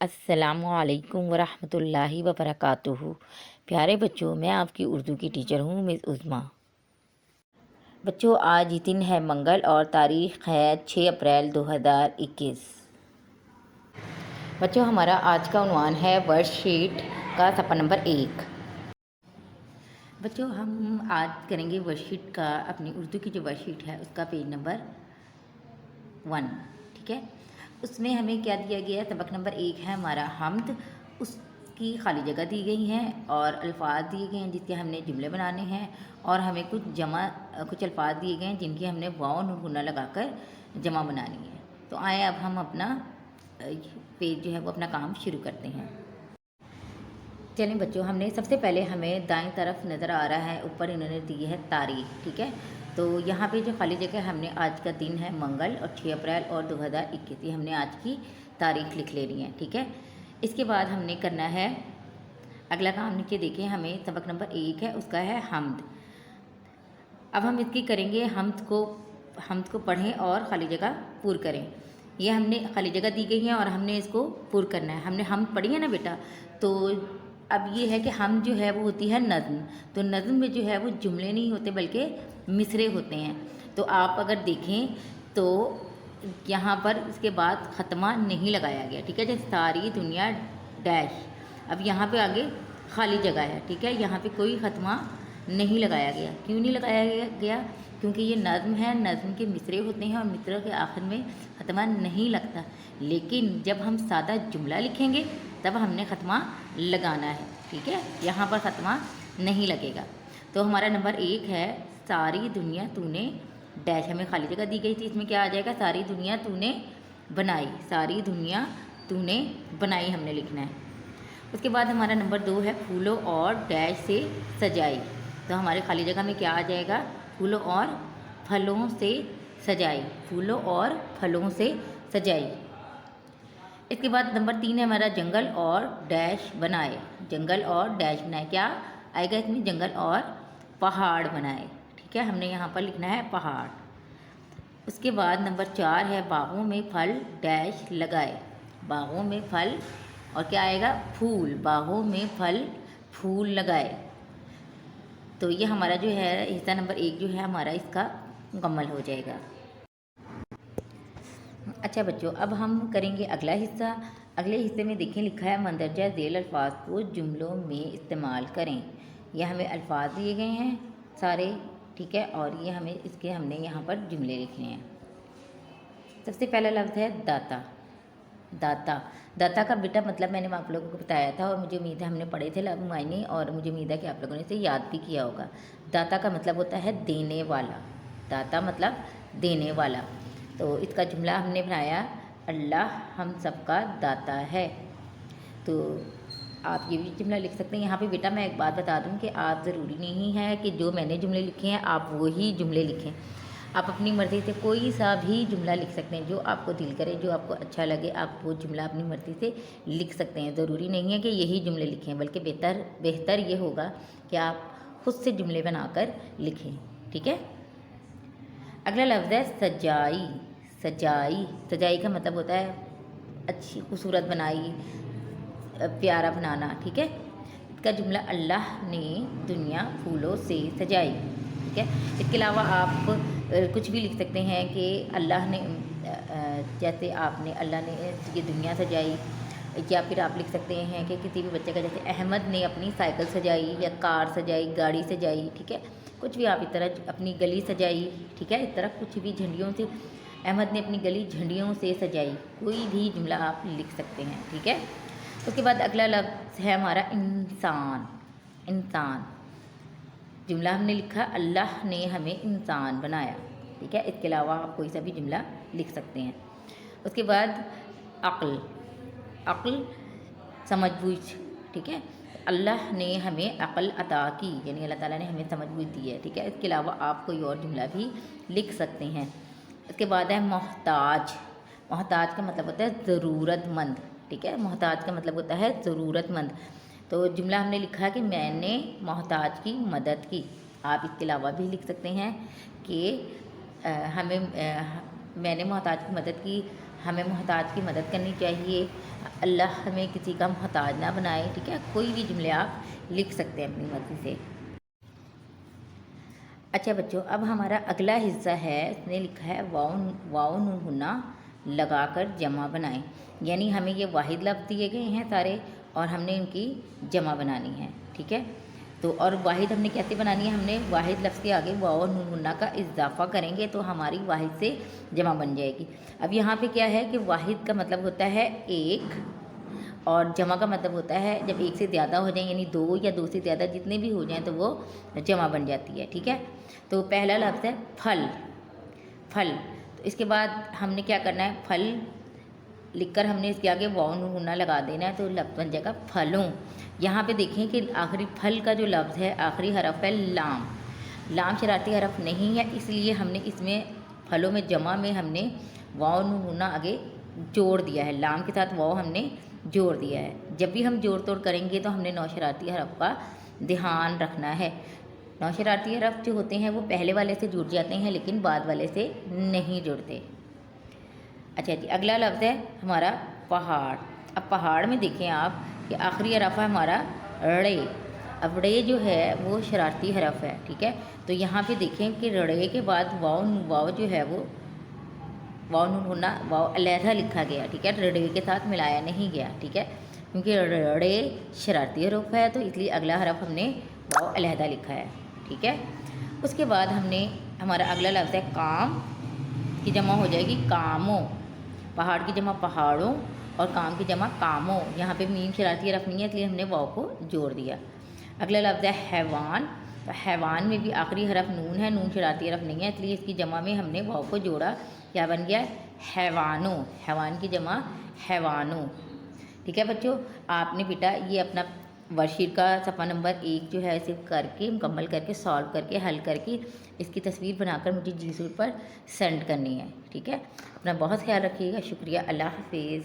अस्सलामुअलैकुम वरहमतुल्लाहि वबरकातुहू। प्यारे बच्चों, मैं आपकी उर्दू की टीचर हूँ मिस उज़्मा। बच्चों, आज दिन है मंगल और तारीख़ है 6 अप्रैल 2021। बच्चों, हमारा आज का उन्वान है वर्कशीट का सफ़ा नंबर 1। बच्चों, हम आज करेंगे वर्कशीट का, अपनी उर्दू की जो वर्कशीट है उसका पेज नंबर 1। ठीक है, उसमें हमें क्या दिया गया है? सबक नंबर 1 है हमारा हम्द। उसकी खाली जगह दी गई हैं और अल्फाज दिए गए हैं जिसके हमने जुमले बनाने हैं, और हमें कुछ अल्फाज दिए गए हैं जिनकी हमने वाव और गुना लगाकर जमा बनानी है। तो आए अब हम अपना पेज जो है वो अपना काम शुरू करते हैं। चलें बच्चों, हमने सबसे पहले हमें दाएं तरफ नज़र आ रहा है, ऊपर इन्होंने दी है तारीख। ठीक है, तो यहाँ पे जो खाली जगह हमने आज का दिन है मंगल और 6 अप्रैल और 2021, ये हमने आज की तारीख लिख लेनी है। ठीक है, इसके बाद हमने करना है अगला काम। नीचे देखें, हमें सबक नंबर 1 है, उसका है हम्द। अब हम इसकी करेंगे हम्द को पढ़ें और खाली जगह पूर करें। ये हमने खाली जगह दी गई है और हमने इसको पूर करना है। हमने हम्द पढ़ी है ना बेटा, तो अब ये है कि हम जो है वो होती है नज़्म। तो नज़्म में जो है वो जुमले नहीं होते बल्कि मिसरे होते हैं। तो आप अगर देखें तो यहाँ पर इसके बाद ख़त्मा नहीं लगाया गया। ठीक है, जैसे सारी दुनिया डैश, अब यहाँ पे आगे खाली जगह है। ठीक है, यहाँ पे कोई ख़त्मा नहीं लगाया गया। क्यों नहीं लगाया गया? क्योंकि ये नज़्म है, नज़्म के मिसरे होते हैं और मिसरे के आखिर में ख़त्मा नहीं लगता। लेकिन जब हम सादा जुमला लिखेंगे तब हमने ख़त्मा लगाना है। ठीक है, यहाँ पर ख़त्मा नहीं लगेगा। तो हमारा नंबर 1 है सारी दुनिया तूने डैश, हमें खाली जगह दी गई थी, इसमें क्या आ जाएगा? सारी दुनिया तूने बनाई, सारी दुनिया तूने बनाई हमने लिखना है। उसके बाद हमारा नंबर 2 है फूलों और डैश से सजाई। तो हमारे खाली जगह में क्या आ जाएगा? फूलों और फलों से सजाई, फूलों और फलों से सजाई। इसके बाद नंबर 3 है हमारा जंगल और डैश बनाए, जंगल और डैश बनाए। क्या आएगा इसमें? जंगल और पहाड़ बनाए। ठीक है, हमने यहाँ पर लिखना है पहाड़। उसके बाद नंबर 4 है बागों में फल डैश लगाए, बागों में फल और क्या आएगा? फूल, बागों में फल फूल लगाए। तो ये हमारा जो है हिस्सा नंबर 1 जो है हमारा इसका मुकम्मल हो जाएगा। अच्छा बच्चों, अब हम करेंगे अगला हिस्सा। अगले हिस्से में देखें लिखा है मंदरजा झेल अल्फाज को जुमलों में इस्तेमाल करें। यह हमें अल्फाज दिए गए हैं सारे। ठीक है, और ये हमने यहाँ पर जुमले लिखने हैं। सबसे पहला लफ्ज़ है दाता। दाता, दाता का बेटा मतलब मैंने आप लोगों को बताया था और मुझे उम्मीद है हमने पढ़े थे लफ्ज़ मायने, और मुझे उम्मीद है कि आप लोगों ने इसे याद भी किया होगा। दाता का मतलब होता है देने वाला, दाता मतलब देने वाला। तो इसका जुमला हमने बनाया अल्लाह हम सबका दाता है। तो आप ये भी जुमला लिख सकते हैं। यहाँ पे बेटा मैं एक बात बता दूँ कि आप ज़रूरी नहीं है कि जो मैंने जुमले लिखे हैं आप वही जुमले लिखें। आप अपनी मर्ज़ी से कोई सा भी जुमला लिख सकते हैं, जो आपको दिल करे, जो आपको अच्छा लगे, आप वो जुमला अपनी मर्ज़ी से लिख सकते हैं। ज़रूरी नहीं है कि यही जुमले लिखें, बल्कि बेहतर ये होगा कि आप खुद से जुमले बनाकर लिखें। ठीक है, अगला लफ्ज़ है सजाई। सजाई, सजाई का मतलब होता है अच्छी खूबसूरत बनाई, प्यारा बनाना। ठीक है, इसका जुमला अल्लाह ने दुनिया फूलों से सजाई। ठीक है, इसके अलावा आप कुछ भी लिख सकते हैं कि अल्लाह ने जैसे अल्लाह ने ये दुनिया सजाई, या फिर आप लिख सकते हैं कि किसी भी बच्चे का, जैसे अहमद ने अपनी साइकिल सजाई या कार सजाई, गाड़ी सजाई। ठीक है, कुछ भी आप इस तरह अपनी गली सजाई। ठीक है, इस तरह कुछ भी झंडियों से, अहमद ने अपनी गली झंडियों से सजाई, कोई भी जुमला आप लिख सकते हैं। ठीक है, उसके बाद अगला लफ्ज़ है हमारा इंसान। इंसान, जुमला हमने लिखा अल्लाह ने हमें इंसान बनाया। ठीक है, इसके अलावा आप कोई सा भी जुमला लिख सकते हैं। उसके बाद अक्ल, अक्ल समझबूझ। ठीक है, अल्लाह ने हमें अक्ल अता की, यानी अल्लाह ताला ने हमें समझबूझ दी है। ठीक है, इसके अलावा आप कोई और जुमला भी लिख सकते हैं। उसके बाद है मोहताज। मोहताज का मतलब होता है ज़रूरतमंद। ठीक है, मोहताज का मतलब होता है ज़रूरतमंद। तो जुमला हमने लिखा कि मैंने मोहताज की मदद की। आप इसके अलावा भी लिख सकते हैं कि मैंने मोहताज की मदद की, हमें मोहताज की मदद करनी चाहिए, अल्लाह हमें किसी का मोहताज ना बनाए। ठीक है, कोई भी जुमले आप लिख सकते हैं अपनी मर्ज़ी से। अच्छा बच्चों, अब हमारा अगला हिस्सा है, इसने लिखा है वाव नून गुन्ना लगाकर जमा बनाएं। यानी हमें ये वाहिद लफ्ज़ दिए गए हैं सारे और हमने इनकी जमा बनानी है। ठीक है, तो और वाहिद हमने कैसे बनानी है, हमने वाहिद लफ्ज़ के आगे वाव नून गुन्ना का इजाफा करेंगे तो हमारी वाहिद से जमा बन जाएगी। अब यहाँ पे क्या है कि वाहिद का मतलब होता है एक और जमा का मतलब होता है जब एक से ज़्यादा हो जाए, यानी दो या दो से ज़्यादा जितने भी हो जाएं तो वो जमा बन जाती है। ठीक है, तो पहला लफ्ज़ है फल। फल, तो इसके बाद हमने क्या करना है, फल लिखकर हमने इसके आगे वाव नून गुन्ना लगा देना है तो लफ्ज़ बन जाएगा फलों। यहाँ पे देखें कि आखिरी फल का जो लफ्ज़ है आखिरी हरफ है लाम। लाम शरारती हरफ नहीं है, इसलिए हमने इसमें फलों में जमा में हमने वाव नून गुन्ना आगे जोड़ दिया है, लाम के साथ वाव हमने जोड़ दिया है। जब भी हम जोड़ तोड़ करेंगे तो हमने नौ शरारती हरफ का ध्यान रखना है। नौ शरारती हरफ जो होते हैं वो पहले वाले से जुड़ जाते हैं लेकिन बाद वाले से नहीं जुड़ते। अच्छा जी, अगला लफ्ज़ है हमारा पहाड़। अब पहाड़ में देखें आप कि आखिरी हरफ है हमारा रे। अब रे जो है वो शरारती हरफ है। ठीक है, तो यहाँ पे देखें कि रे के बाद वाव जो है वो वाव नून गुन्ना वाव अलहदा लिखा गया। ठीक है, रे के साथ मिलाया नहीं गया। ठीक है, क्योंकि रे शरारती हरफ है तो इसलिए अगला हरफ हमने वाव अलहदा लिखा है। ठीक है, उसके बाद हमने हमारा अगला लफ्ज़ है काम की जमा हो जाएगी कामों। पहाड़ की जमा पहाड़ों और काम की जमा कामों। यहाँ पे मीम शरारती हरफ नहीं है इसलिए हमने वाव को जोड़ दिया। अगला लफ्ज़ है हैवान। तो हैवान में भी आखिरी हरफ नून है, नून शरारती हरफ नहीं है इसलिए इसकी जमा में हमने वाव को जोड़ा, क्या बन गया, हैवानों। हैवान की जमा हैवानों। ठीक है बच्चों, आपने बेटा ये अपना वर्कशीट का सफ़ा नंबर 1 जो है इसे करके मुकम्मल करके सॉल्व करके हल करके इसकी तस्वीर बनाकर मुझे जी सूट पर सेंड करनी है। ठीक है, अपना बहुत ख्याल रखिएगा। शुक्रिया, अल्लाह हाफिज़।